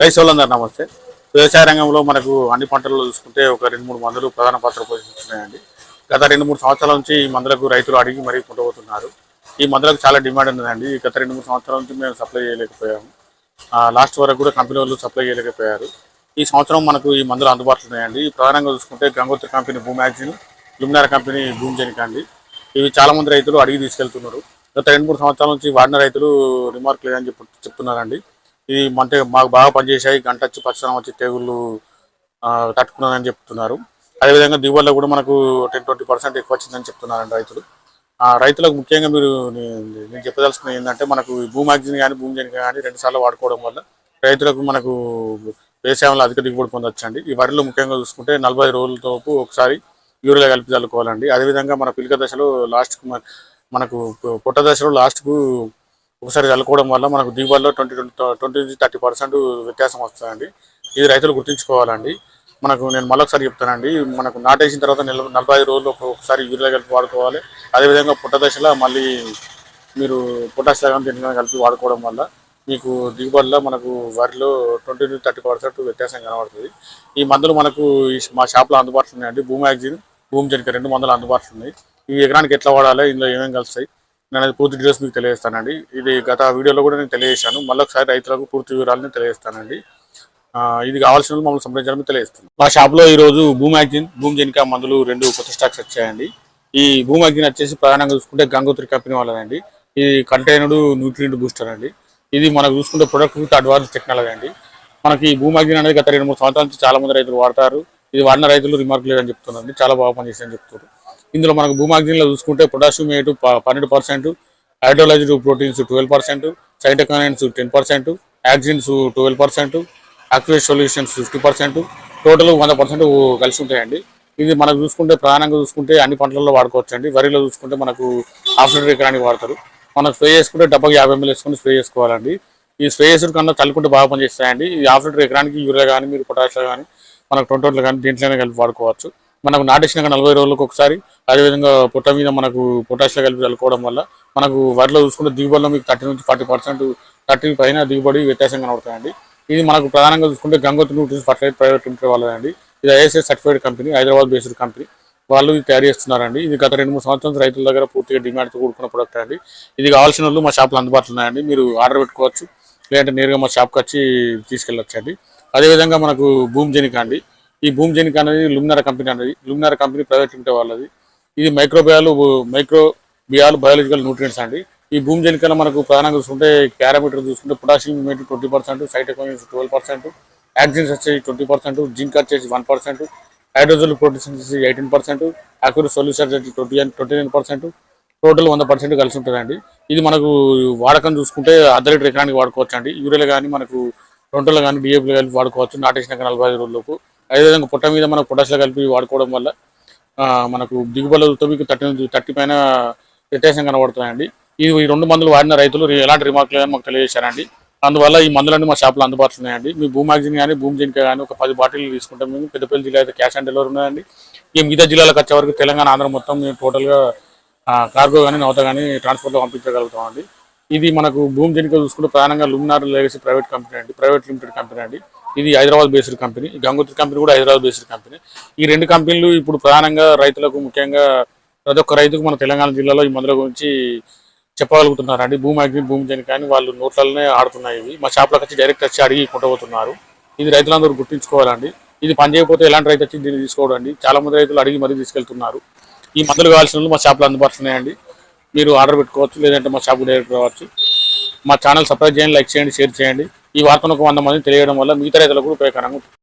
రైతులందరూ నమస్తే. వ్యవసాయ రంగంలో మనకు అన్ని పంటల్లో చూసుకుంటే ఒక 2-3 మందులు ప్రధాన పాత్ర పోషిస్తున్నాయండి. గత 2-3 సంవత్సరాల నుంచి ఈ మందులకు రైతులు అడిగి మరీ కొంటపోతున్నారు. ఈ మందులకు చాలా డిమాండ్ ఉన్నదండి. గత 2-3 సంవత్సరాల నుంచి మేము సప్లై చేయలేకపోయాము. లాస్ట్ వరకు కూడా కంపెనీ వాళ్ళు సప్లై చేయలేకపోయారు. ఈ సంవత్సరం మనకు ఈ మందులు అందుబాటులో ఉన్నాయండి. ప్రధానంగా చూసుకుంటే గంగోత్రి కంపెనీ భూమాక్సిన్, లుమినార్ కంపెనీ భూమిజనిక అండి. ఇవి చాలా మంది రైతులు అడిగి తీసుకెళ్తున్నారు. గత 2-3 సంవత్సరాల నుంచి వాడిన రైతులు రిమార్క్ లేదని చెప్తున్నారండి. ఇది అంటే మాకు బాగా పనిచేసాయి, గంట వచ్చి పచ్చదనం వచ్చి తెగుళ్ళు తట్టుకున్నారని చెప్తున్నారు. అదేవిధంగా దిగుబడిలో కూడా మనకు 10-20% ఎక్కువ వచ్చిందని చెప్తున్నారండి రైతులు. రైతులకు ముఖ్యంగా నేను చెప్పదలుచుకున్నది ఏంటంటే, మనకు భూమాక్సిన్ కానీ భూమిజనిక కానీ 2 సార్లు వాడుకోవడం వల్ల రైతులకు మనకు వ్యవసాయంలో అధిక దిగుబడి పొందొచ్చండి. ఈ వరిలో ముఖ్యంగా చూసుకుంటే 45 రోజులతోపు ఒకసారి యూరియా కలిపి చల్లుకోవాలండి. అదేవిధంగా మన పిలక దశలో లాస్ట్కు మనకు పొట్ట దశలో లాస్ట్కు ఒకసారి చల్లుకోవడం వల్ల మనకు దిగుబడిలో 20-30% వ్యత్యాసం వస్తుందండి. ఇది రైతులు గుర్తుంచుకోవాలండి. నేను మళ్ళొకసారి చెప్తానండి, మనకు నాటేసిన తర్వాత 45 రోజులు ఒకసారి యూరియా కలిపి వాడుకోవాలి. అదేవిధంగా పుట్ట దశలో మళ్ళీ మీరు పొటాష్ దీనిగా కలిపి వాడుకోవడం వల్ల మీకు దిగుబడిలో మనకు వరిలో 20-30% వ్యత్యాసం కనబడుతుంది. ఈ మందులు మనకు మా షాప్లో అందుబాటులో ఉన్నాయండి. భూమాక్సిన్, భూమిజనిక 2 మందులు అందుబాటులో ఉన్నాయి. ఈ ఎకరానికి ఎట్లా వాడాలి, ఇందులో ఏమేమి కలుస్తాయి, నేను అది పూర్తి డీటెయిల్స్ మీకు తెలియజేస్తానండి. ఇది గత వీడియోలో కూడా నేను తెలియజేశాను. మళ్ళొకసారి రైతులకు పూర్తి వివరాలను తెలియజేస్తానండి. ఇది కావాల్సిన మమ్మల్ని సంప్రదించాలని తెలియజేస్తాను. మా షాప్లో ఈరోజు భూమాక్సిన్, భూమిజనిక మందులు 2 కొత్త స్టాక్స్ వచ్చాయండి. ఈ భూమాక్సిన్ వచ్చేసి ప్రధానంగా చూసుకుంటే గంగోత్రి కంపెనీ వాళ్ళదండి. ఇది కంటైనర్డ్ న్యూట్రియంట్ బూస్టర్ అండి. ఇది మనకు చూసుకుంటే ప్రొడక్ట్ విత్ అడ్వాన్స్ టెక్నాలజీ అండి. మనకి ఈ భూమాక్సిన్ అనేది గత 2-3 సంవత్సరాల నుంచి చాలా మంది రైతులు వాడతారు. ఇది వాడిన రైతులు రిమార్క్ లేదని చెప్తున్నారండి. చాలా బాగా పనిచేస్తాయని చెప్తారు. ఇందులో మనకు భూమాక్సిన్లో చూసుకుంటే potassium 12%, hydrolysed proteins 12%, cytokines 10%, యాక్సిన్స్ 12%, activate solutions 50%, total 100% కలిసి ఉంటాయండి. ఇది మనకు చూసుకుంటే ప్రధానంగా చూసుకుంటే అన్ని పంటలలో వాడుకోవచ్చు అండి. వరిలో చూసుకుంటే మనకు హాఫ్ లీటర్ ఎకరానికి వాడతారు. మనం స్ప్రే చేసుకుంటే డబ్బాకి 50 ml వేసుకొని స్ప్రే చేసుకోవాలండి. ఈ స్ప్రే చేసుడు కన్నా చల్లుకుంటే బాగా పనిచేస్తాయండి. ఈ హాఫ్ లీటర్ ఎకరానికి యూరియా కానీ మీరు పొటాషియం కానీ మనకు 20 కానీ దీంట్లోనే కలిపి వాడుకోవచ్చు. మనకు నాటేసినాక 40 రోజులకు ఒకసారి, అదేవిధంగా పొట్ట మీద మనకు పొటాషియం కలిపి చల్లుకోవడం వల్ల మనకు వరిలో చూసుకుంటే దిగుబడిలో మీకు 30-40%, 30 పైన దిగుబడి వ్యత్యాసం కనబడుతాయండి. ఇది మనకు ప్రధానంగా చూసుకుంటే Gangotri nutrition fertiliser private limited వాళ్ళదండి. ఇది ISI certified company, Hyderabad based company. వాళ్ళు ఇది తయారు చేస్తున్నారండి. ఇది గత 2-3 సంవత్సరాల రైతుల దగ్గర పూర్తిగా డిమాండ్తో కూడుకున్న ప్రొడక్ట్ అండి. ఇది కావాల్సిన వాళ్ళు మా షాప్లో అందుబాటులో ఉన్నాయండి. మీరు ఆర్డర్ పెట్టుకోవచ్చు, లేదంటే నేరుగా మా షాప్కి వచ్చి తీసుకెళ్ళొచ్చండి. అదేవిధంగా మనకు భూమిజనిక అండి. ఈ భూమిజనిక అనేది లుమినార్ కంపెనీ ప్రైవేట్ లిమిటెడ్ వాళ్ళది. ఇది మైక్రోబియాలు బయాలజికల్ న్యూట్రియంట్స్ అండి. ఈ భూమిజనికలో మనకు ప్రధానంగా చూసుకుంటే పారామీటర్ చూసుకుంటే పొటాషియం 20%, సైటోకైన్స్ 12%, యాక్సిన్స్ వచ్చేసి 20%, జింక్ వచ్చేసి 1%, హైడ్రోజల్ ప్రోటీన్స్ వచ్చేసి 18%, యాక్టివేట్ సొల్యూషన్స్ వచ్చి 29%, టోటల్ 100% కలిసి ఉంటుందండి. ఇది మనకు వాడకం చూసుకుంటే అర్ధ లీటర్ ఎకరానికి వాడుకోవచ్చు అండి. యూరియాలో కానీ మనకు 2 కానీ డిఏపీలో కలిపి వాడుకోవచ్చు నాటేసినాక 45 రోజులకు. అదేవిధంగా పొట్ట మీద మనకు పొటాషియం కలిపి వాడుకోవడం వల్ల మనకు దిగుబడులతో మీకు 30 పైన వ్యత్యాసం కనబడుతున్నాయండి. ఈ 2 మందులు వాడిన రైతులు ఎలాంటి రిమార్క్ లేదని మాకు తెలియజేశారండి. అందువల్ల ఈ మందులన్నీ మా షాప్లో అందుబాటులో ఉన్నాయండి. మీ భూమాక్సిన్ కానీ భూమిజనిక కానీ ఒక 10 బాటిల్ తీసుకుంటాం. మేము పెద్దపల్లి జిల్లా అయితే క్యాష్ ఆన్ డెలివరీ ఉన్నాయండి. ఈ మిగతా జిల్లాలకు వచ్చే వరకు తెలంగాణ, ఆంధ్ర మొత్తం మేము టోటల్గా కార్గో కానీ నౌత కానీ ట్రాన్స్పోర్ట్లో పంపించగలుగుతామండి. ఇది మనకు భూమిజనిక చూసుకుంటే ప్రధానంగా లుమినార్ లెగసీ ప్రైవేట్ లిమిటెడ్ కంపెనీ అండి. ఇది Hyderabad based company. Gangotri company కూడా హైదరాబాద్ బేస్డ్ కంపెనీ. ఈ 2 కంపెనీలు ఇప్పుడు ప్రధానంగా రైతులకు, ముఖ్యంగా ప్రతి ఒక్క రైతుకు మన తెలంగాణ జిల్లాలో ఈ మందుల గురించి చెప్పగలుగుతున్నారండి. భూమాక్సిన్ భూమిజనిక కానీ వాళ్ళు నోట్లనే ఆడుతున్నాయి. ఇవి మా షాప్లోకి వచ్చి డైరెక్ట్ వచ్చి అడిగి కొంటపోతున్నారు. ఇది రైతులందరూ గుర్తుంచుకోవాలండి. ఇది పని చేయకపోతే ఎలాంటి రైతు వచ్చి దీన్ని తీసుకోవడండి. చాలా మంది రైతులు అడిగి మరీ తీసుకెళ్తున్నారు. ఈ మందులు కావాల్సిన మా షాప్లో అందుబాటులో ఉన్నాయండి. మీరు ఆర్డర్ పెట్టుకోవచ్చు, లేదంటే మా షాప్కి డైరెక్ట్ రావచ్చు. మా ఛానల్ సబ్స్క్రైబ్ చేయండి, లైక్ చేయండి, షేర్ చేయండి. ఈ వార్తను ఒక 100 మంది తెలియడం వల్ల మిగతా రైతులకు కూడా ఉపయోగకరంగా ఉంటుంది.